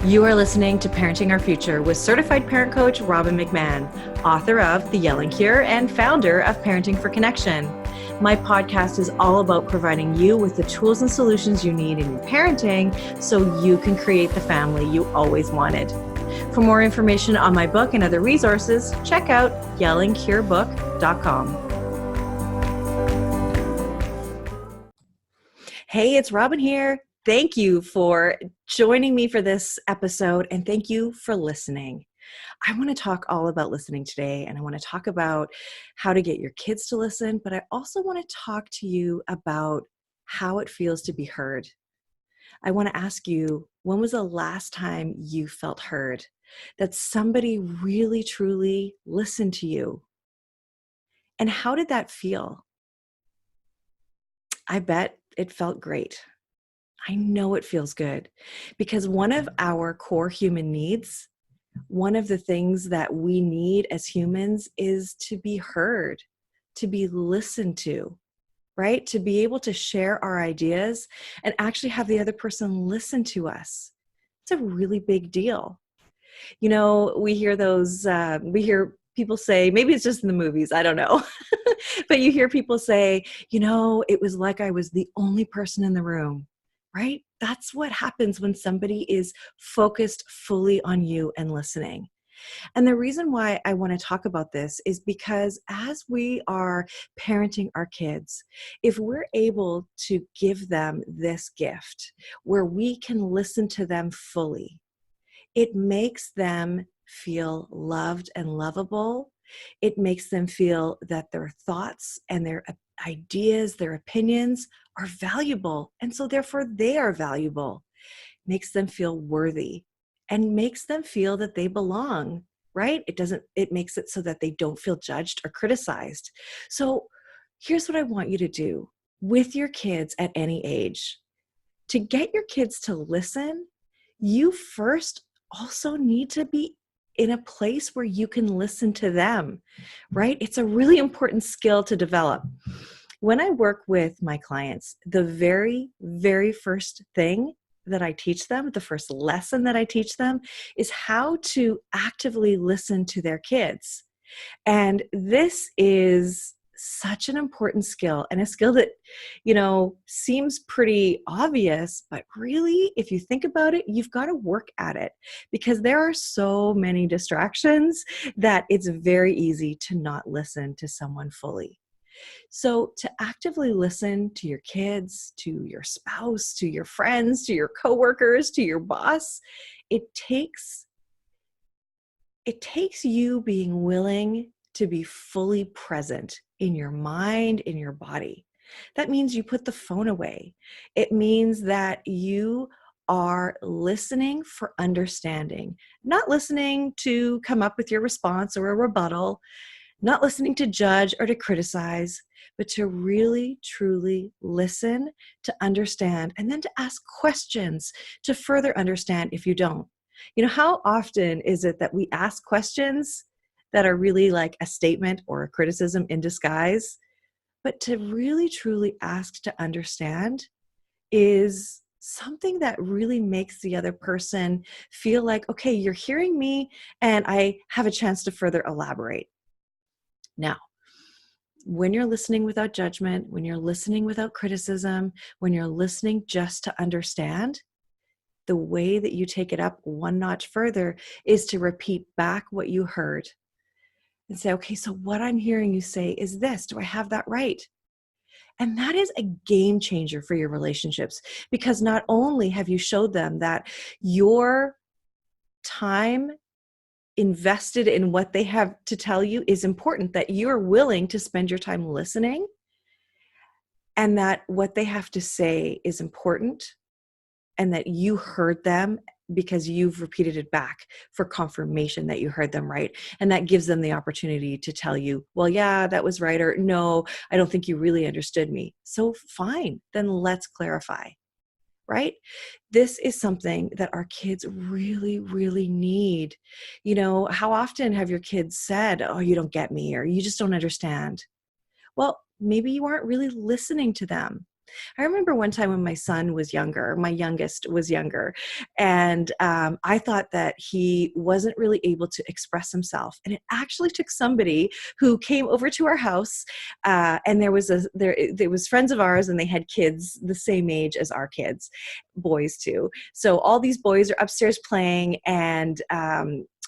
You are listening to Parenting Our Future with certified parent coach Robin McMahon, author of The Yelling Cure and founder of Parenting for Connection. My podcast is all about providing you with the tools and solutions you need in your parenting so you can create the family you always wanted. For more information on my book and other resources, check out yellingcurebook.com. Hey, it's Robin here. Thank you for joining me for this episode, and thank you for listening. I want to talk all about listening today, and I want to talk about how to get your kids to listen, but I also want to talk to you about how it feels to be heard. I want to ask you, when was the last time you felt heard? That somebody really, truly listened to you? And how did that feel? I bet it felt great. I know it feels good because one of our core human needs, one of the things that we need as humans is to be heard, to be listened to, right? To be able to share our ideas and actually have the other person listen to us. It's a really big deal. You know, we hear people say, maybe it's just in the movies, I don't know. But you hear people say, it was like I was the only person in the room. Right? That's what happens when somebody is focused fully on you and listening. And the reason why I want to talk about this is because as we are parenting our kids, if we're able to give them this gift where we can listen to them fully, it makes them feel loved and lovable. It makes them feel that their thoughts and their ideas, their opinions are valuable. And so therefore they are valuable. Makes them feel worthy and makes them feel that they belong, right? It makes it so that they don't feel judged or criticized. So here's what I want you to do with your kids at any age. To get your kids to listen, you first also need to be in a place where you can listen to them, right? It's a really important skill to develop. When I work with my clients, the very, very first thing that I teach them, the first lesson that I teach them is how to actively listen to their kids. And this is such an important skill, and a skill that, seems pretty obvious, but really, if you think about it, you've got to work at it because there are so many distractions that it's very easy to not listen to someone fully. So to actively listen to your kids, to your spouse, to your friends, to your coworkers, to your boss, it takes you being willing to be fully present in your mind, in your body. That means you put the phone away. It means that you are listening for understanding, not listening to come up with your response or a rebuttal, not listening to judge or to criticize, but to really, truly listen, to understand, and then to ask questions to further understand if you don't. How often is it that we ask questions that are really like a statement or a criticism in disguise? But to really, truly ask to understand is something that really makes the other person feel like, okay, you're hearing me and I have a chance to further elaborate. Now, when you're listening without judgment, when you're listening without criticism, when you're listening just to understand, the way that you take it up one notch further is to repeat back what you heard and say, okay, so what I'm hearing you say is this. Do I have that right? And that is a game changer for your relationships because not only have you showed them that your time invested in what they have to tell you is important, that you're willing to spend your time listening, and that what they have to say is important, and that you heard them because you've repeated it back for confirmation that you heard them right. And that gives them the opportunity to tell you, well, yeah, that was right, or no, I don't think you really understood me. So fine, then let's clarify. Right? This is something that our kids really, really need. How often have your kids said, oh, you don't get me, or you just don't understand? Well, maybe you aren't really listening to them. I remember one time when my son was younger, my youngest was younger, and I thought that he wasn't really able to express himself. And it actually took somebody who came over to our house, and there was friends of ours, and they had kids the same age as our kids, boys too. So all these boys are upstairs playing, and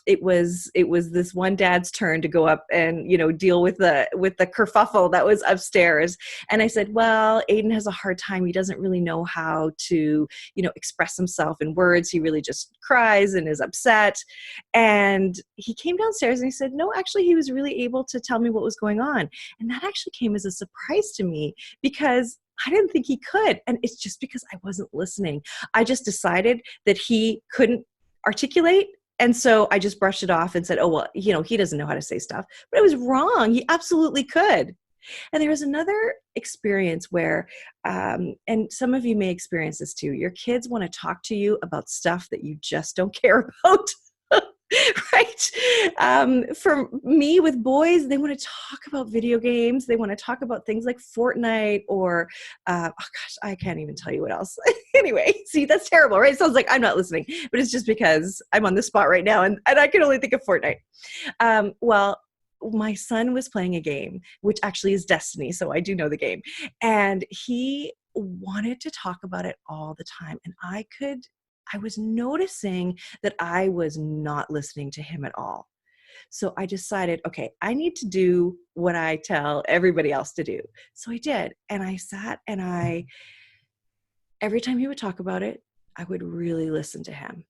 it was this one dad's turn to go up and deal with the kerfuffle that was upstairs. And I said, well, Aiden has a hard time. He doesn't really know how to express himself in words. He really just cries and is upset. And he came downstairs and he said, no, actually he was really able to tell me what was going on. And that actually came as a surprise to me, because I didn't think he could. And it's just because I wasn't listening. I just decided that he couldn't articulate. And so I just brushed it off and said, oh, well, he doesn't know how to say stuff. But it was wrong. He absolutely could. And there was another experience where, and some of you may experience this too, your kids want to talk to you about stuff that you just don't care about. Right? For me, with boys, they want to talk about video games. They want to talk about things like Fortnite or, oh gosh, I can't even tell you what else. Anyway, see, that's terrible, right? It sounds like I'm not listening, but it's just because I'm on the spot right now and I can only think of Fortnite. Well, my son was playing a game, which actually is Destiny, so I do know the game. And he wanted to talk about it all the time. And I was noticing that I was not listening to him at all. So I decided, okay, I need to do what I tell everybody else to do. So I did. And I sat and every time he would talk about it, I would really listen to him.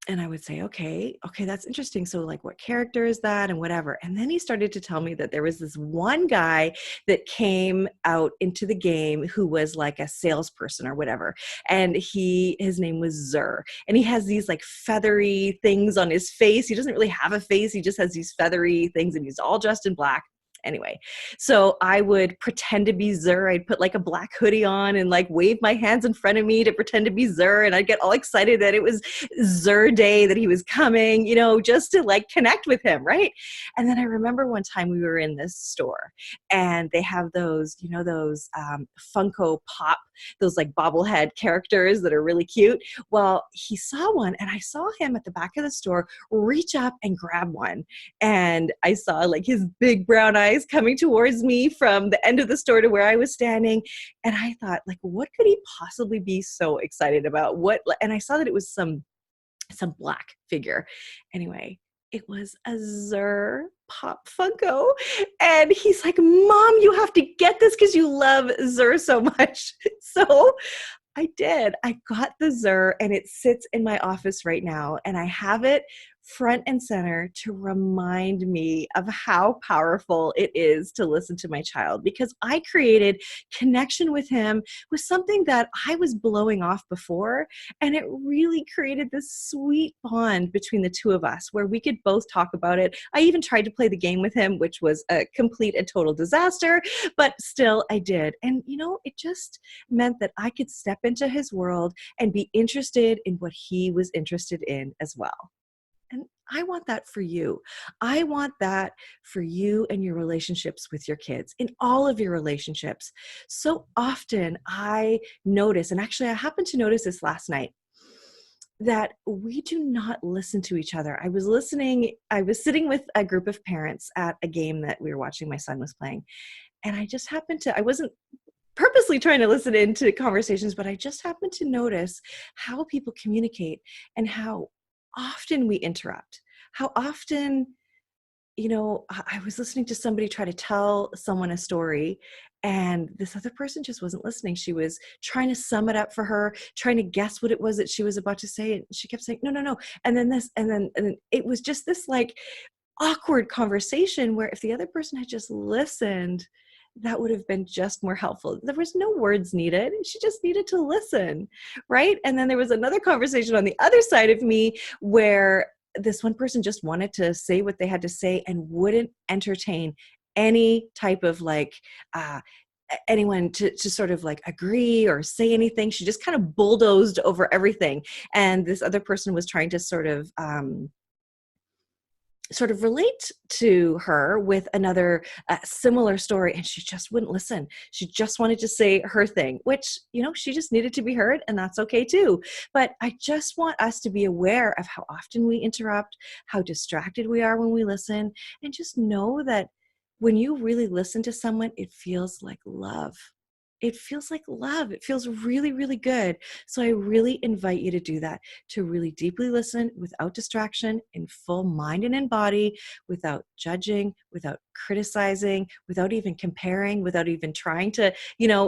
And I would say, okay, that's interesting. So like, what character is that and whatever. And then he started to tell me that there was this one guy that came out into the game who was like a salesperson or whatever. And his name was Zur. And he has these like feathery things on his face. He doesn't really have a face. He just has these feathery things and he's all dressed in black. Anyway, so I would pretend to be Zur. I'd put like a black hoodie on and like wave my hands in front of me to pretend to be Zur. And I'd get all excited that it was Zur Day, that he was coming, just to like connect with him, right? And then I remember one time we were in this store and they have those, those Funko Pop, those like bobblehead characters that are really cute. Well, he saw one and I saw him at the back of the store reach up and grab one. And I saw like his big brown eyes coming towards me from the end of the store to where I was standing. And I thought, like, what could he possibly be so excited about? And I saw that it was some black figure. Anyway, it was a Zur Pop Funko. And he's like, Mom, you have to get this because you love Zur so much. So I did. I got the Zur and it sits in my office right now. And I have it front and center to remind me of how powerful it is to listen to my child, because I created connection with him with something that I was blowing off before. And it really created this sweet bond between the two of us where we could both talk about it. I even tried to play the game with him, which was a complete and total disaster, but still I did. And it just meant that I could step into his world and be interested in what he was interested in as well. And I want that for you. I want that for you and your relationships with your kids, in all of your relationships. So often I notice, and actually I happened to notice this last night, that we do not listen to each other. I was sitting with a group of parents at a game that we were watching, my son was playing. And I wasn't purposely trying to listen into conversations, but I just happened to notice how people communicate and how often we interrupt, how often, I was listening to somebody try to tell someone a story and this other person just wasn't listening. She was trying to sum it up for her, trying to guess what it was that she was about to say. And she kept saying, no. And then this, and then it was just this like awkward conversation where if the other person had just listened, that would have been just more helpful. There was no words needed. She just needed to listen, right? And then there was another conversation on the other side of me where this one person just wanted to say what they had to say and wouldn't entertain any type of like, anyone to sort of like agree or say anything. She just kind of bulldozed over everything. And this other person was trying to sort of, sort of relate to her with another similar story, and she just wouldn't listen. She just wanted to say her thing, which, she just needed to be heard, and that's okay too. But I just want us to be aware of how often we interrupt, how distracted we are when we listen, and just know that when you really listen to someone, it feels like love. It feels like love. It feels really, really good. So I really invite you to do that, to really deeply listen without distraction, in full mind and in body, without judging, without criticizing, without even comparing, without even trying to,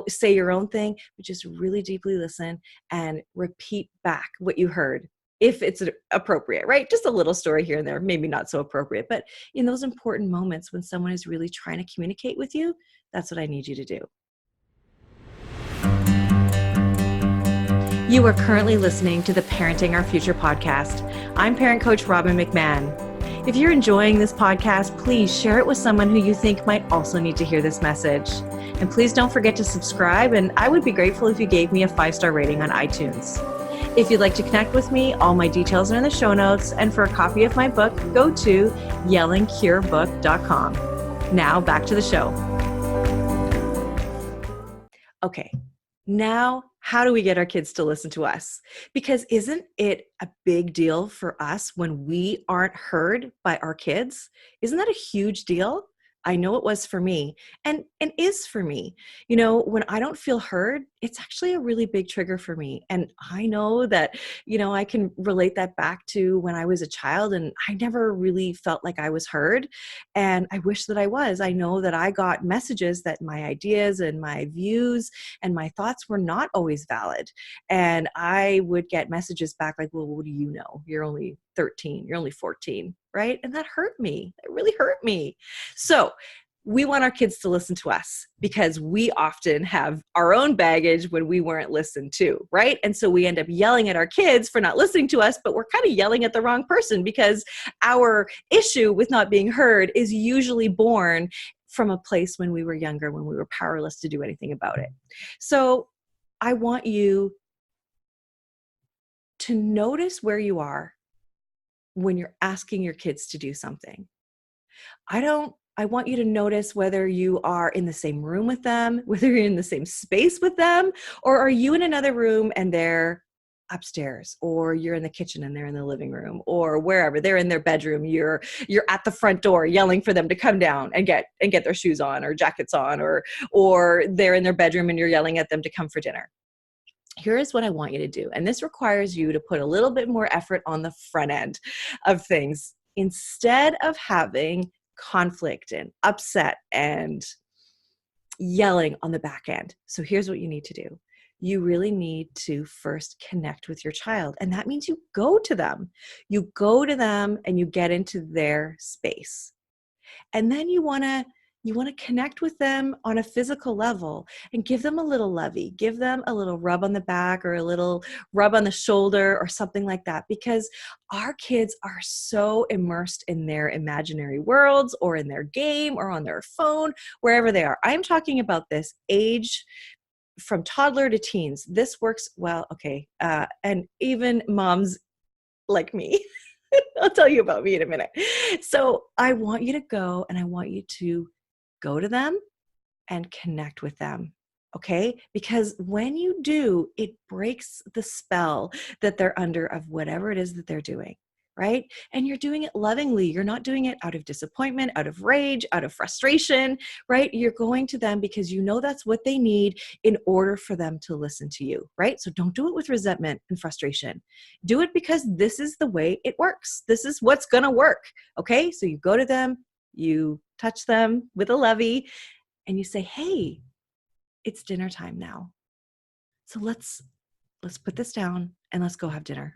say your own thing, but just really deeply listen and repeat back what you heard, if it's appropriate, right? Just a little story here and there, maybe not so appropriate, but in those important moments when someone is really trying to communicate with you, that's what I need you to do. You are currently listening to the Parenting Our Future podcast. I'm parent coach Robin McMahon. If you're enjoying this podcast, please share it with someone who you think might also need to hear this message. And please don't forget to subscribe, and I would be grateful if you gave me a 5-star rating on iTunes. If you'd like to connect with me, all my details are in the show notes, and for a copy of my book, go to yellingcurebook.com. Now back to the show. Okay. Now, how do we get our kids to listen to us? Because isn't it a big deal for us when we aren't heard by our kids? Isn't that a huge deal? I know it was for me and is for me. When I don't feel heard, it's actually a really big trigger for me. And I know that, I can relate that back to when I was a child and I never really felt like I was heard. And I wish that I was. I know that I got messages that my ideas and my views and my thoughts were not always valid. And I would get messages back like, well, what do you know? You're only 13, you're only 14, right? And that hurt me. It really hurt me. So we want our kids to listen to us because we often have our own baggage when we weren't listened to, right? And so we end up yelling at our kids for not listening to us, but we're kind of yelling at the wrong person because our issue with not being heard is usually born from a place when we were younger, when we were powerless to do anything about it. So I want you to notice where you are when you're asking your kids to do something. I want you to notice whether you are in the same room with them, whether you're in the same space with them, or are you in another room and they're upstairs, or you're in the kitchen and they're in the living room, or wherever they're in their bedroom, you're at the front door yelling for them to come down and get their shoes on or jackets on, or they're in their bedroom and you're yelling at them to come for dinner. Here's what I want you to do. And this requires you to put a little bit more effort on the front end of things. Instead of having conflict and upset and yelling on the back end. So here's what you need to do. You really need to first connect with your child. And that means you go to them. You go to them and you get into their space. And then you want to connect with them on a physical level and give them a little lovey, give them a little rub on the back or a little rub on the shoulder or something like that, because our kids are so immersed in their imaginary worlds or in their game or on their phone, wherever they are. I'm talking about this age from toddler to teens. This works well. Okay. And even moms like me. I'll tell you about me in a minute. So I want you to go and I want you to go to them and connect with them. Okay? Because when you do, it breaks the spell that they're under of whatever it is that they're doing. Right? And you're doing it lovingly. You're not doing it out of disappointment, out of rage, out of frustration, right? You're going to them because you know that's what they need in order for them to listen to you, right? So don't do it with resentment and frustration. Do it because this is the way it works. This is what's going to work. Okay? So you go to them, you touch them with a lovey, and you say, hey, it's dinner time now. So let's put this down and let's go have dinner.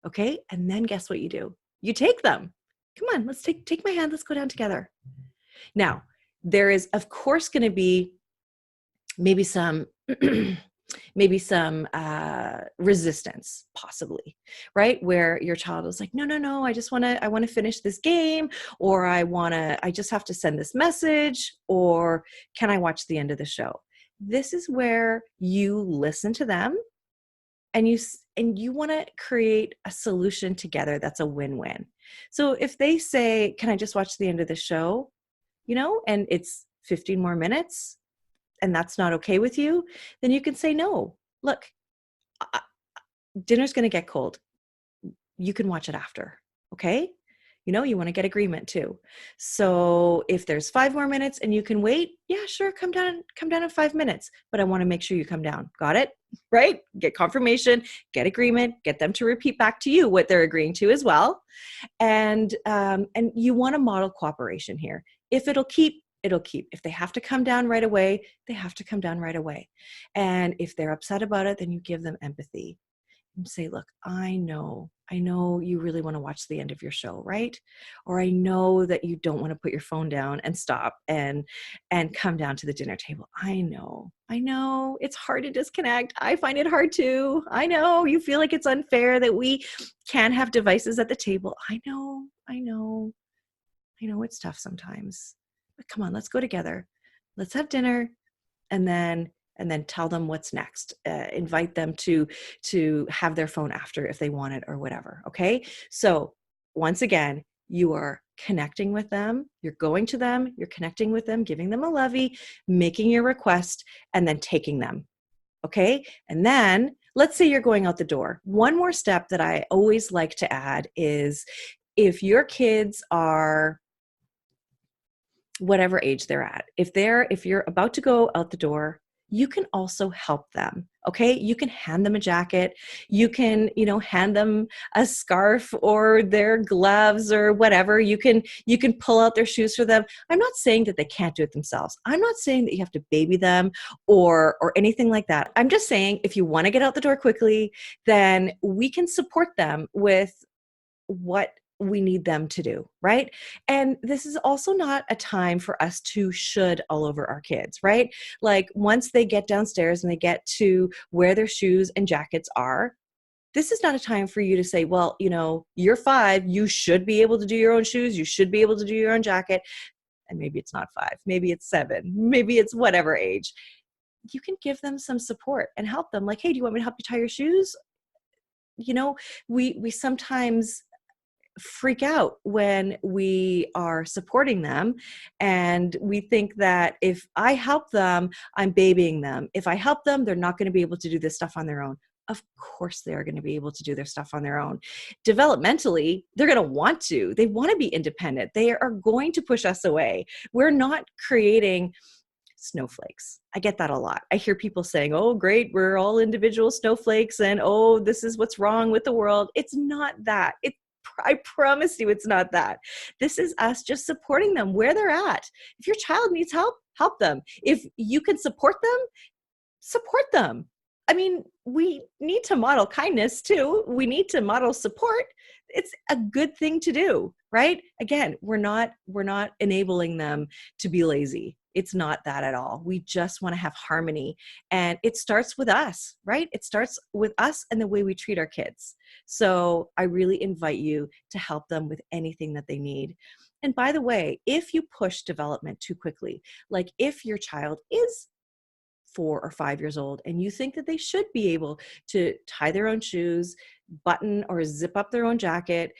Okay. And then guess what you do? You take them. Come on, let's take my hand. Let's go down together. Now, there is, of course, going to be maybe some resistance, possibly, right? Where your child is like, no, I want to finish this game, or I just have to send this message, or can I watch the end of the show? This is where you listen to them. And you want to create a solution together that's a win-win. So if they say, can I just watch the end of the show, and it's 15 more minutes and that's not okay with you, then you can say, no, look, I- dinner's going to get cold. You can watch it after. Okay. You want to get agreement too. So if there's 5 more minutes and you can wait, yeah, sure. Come down in 5 minutes, but I want to make sure you come down. Got it? Right? Get confirmation, get agreement, get them to repeat back to you what they're agreeing to as well. And you want to model cooperation here. If it'll keep, it'll keep. If they have to come down right away, they have to come down right away. And if they're upset about it, then you give them empathy and say, look, I know you really want to watch the end of your show, right? Or I know that you don't want to put your phone down and stop and come down to the dinner table. I know it's hard to disconnect. I find it hard too. I know you feel like it's unfair that we can't have devices at the table. I know it's tough sometimes, but come on, let's go together. Let's have dinner. And then tell them what's next. Invite them to have their phone after if they want it or whatever. Okay. So once again, you are connecting with them. You're going to them. You're connecting with them, giving them a lovey, making your request, and then taking them. Okay. And then let's say you're going out the door. One more step that I always like to add is if your kids are whatever age they're at. If you're about to go out the door, you can also help them. Okay. You can hand them a jacket. You can, hand them a scarf or their gloves or whatever. You can pull out their shoes for them. I'm not saying that they can't do it themselves. I'm not saying that you have to baby them or anything like that. I'm just saying if you want to get out the door quickly, then we can support them with what we need them to do, right? And this is also not a time for us to should all over our kids, right? Like once they get downstairs and they get to where their shoes and jackets are, this is not a time for you to say, well, you're 5, you should be able to do your own shoes, you should be able to do your own jacket. And maybe it's not 5, maybe it's 7, maybe it's whatever age. You can give them some support and help them like, hey, do you want me to help you tie your shoes? We sometimes freak out when we are supporting them and we think that if I help them, I'm babying them. If I help them, they're not going to be able to do this stuff on their own. Of course they are going to be able to do their stuff on their own. Developmentally, they're going to want to. They want to be independent. They are going to push us away. We're not creating snowflakes. I get that a lot. I hear people saying, oh, great, we're all individual snowflakes and oh, this is what's wrong with the world. It's not that. I promise you it's not that. This is us just supporting them where they're at. If your child needs help, help them. If you can support them, support them. I mean, we need to model kindness too. We need to model support. It's a good thing to do, right? Again, we're not enabling them to be lazy. It's not that at all. We just want to have harmony. And it starts with us, right? It starts with us and the way we treat our kids. So I really invite you to help them with anything that they need. And by the way, if you push development too quickly, like if your child is 4 or 5 years old and you think that they should be able to tie their own shoes, button or zip up their own jacket,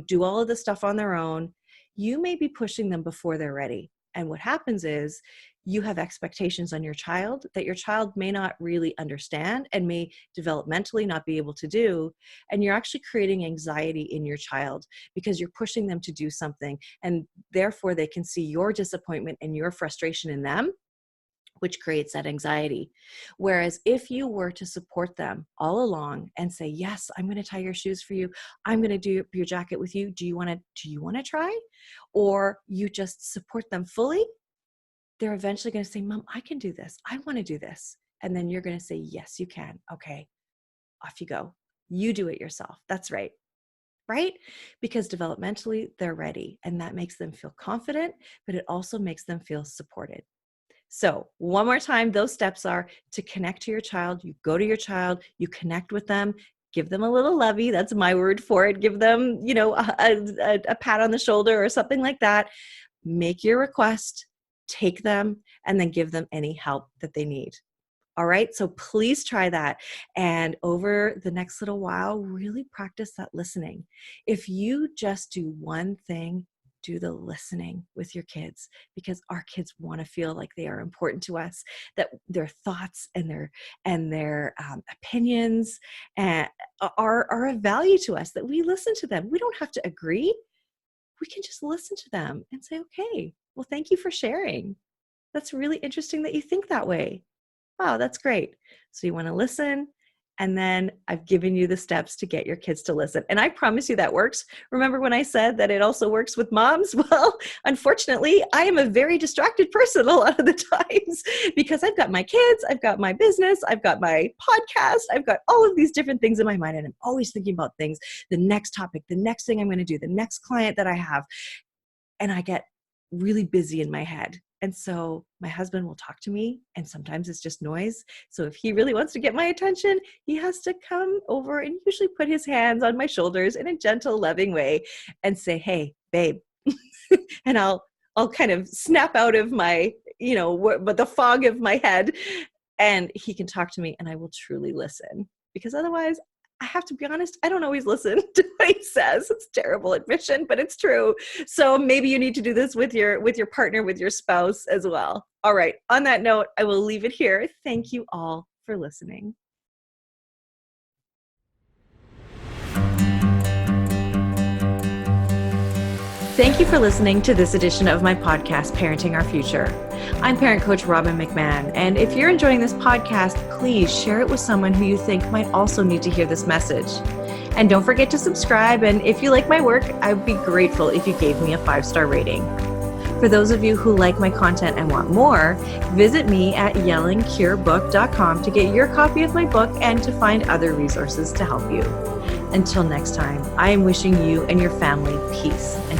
do all of the stuff on their own, you may be pushing them before they're ready. And what happens is you have expectations on your child that your child may not really understand and may developmentally not be able to do. And you're actually creating anxiety in your child because you're pushing them to do something. And therefore they can see your disappointment and your frustration in them, which creates that anxiety. Whereas if you were to support them all along and say, yes, I'm going to tie your shoes for you. I'm going to do your jacket with you. Do you want to try? Or you just support them fully, they're eventually going to say, Mom, I can do this. I want to do this. And then you're going to say, yes, you can. Okay, off you go. You do it yourself. That's right. Right? Because developmentally, they're ready. And that makes them feel confident, but it also makes them feel supported. So one more time, those steps are to connect to your child. You go to your child, you connect with them, give them a little lovey. That's my word for it. Give them, a pat on the shoulder or something like that. Make your request, take them, and then give them any help that they need. All right. So please try that. And over the next little while, really practice that listening. If you just do one thing, do the listening with your kids, because our kids want to feel like they are important to us, that their thoughts and their opinions are of value to us, that we listen to them. We don't have to agree. We can just listen to them and say, okay, well, thank you for sharing. That's really interesting that you think that way. Wow, that's great. So you want to listen, and then I've given you the steps to get your kids to listen. And I promise you that works. Remember when I said that it also works with moms? Well, unfortunately, I am a very distracted person a lot of the times because I've got my kids, I've got my business, I've got my podcast, I've got all of these different things in my mind, and I'm always thinking about things, the next topic, the next thing I'm going to do, the next client that I have. And I get really busy in my head. And so my husband will talk to me, and sometimes it's just noise. So if he really wants to get my attention, he has to come over and usually put his hands on my shoulders in a gentle, loving way and say, hey, babe. And I'll kind of snap out of my, but the fog of my head, and he can talk to me, and I will truly listen, because otherwise I have to be honest, I don't always listen to what he says. It's a terrible admission, but it's true. So maybe you need to do this with your partner, with your spouse as well. All right. On that note, I will leave it here. Thank you all for listening. Thank you for listening to this edition of my podcast, Parenting Our Future. I'm parent coach Robin McMahon, and if you're enjoying this podcast, please share it with someone who you think might also need to hear this message. And don't forget to subscribe, and if you like my work, I would be grateful if you gave me a 5-star rating. For those of you who like my content and want more, visit me at yellingcurebook.com to get your copy of my book and to find other resources to help you. Until next time, I am wishing you and your family peace and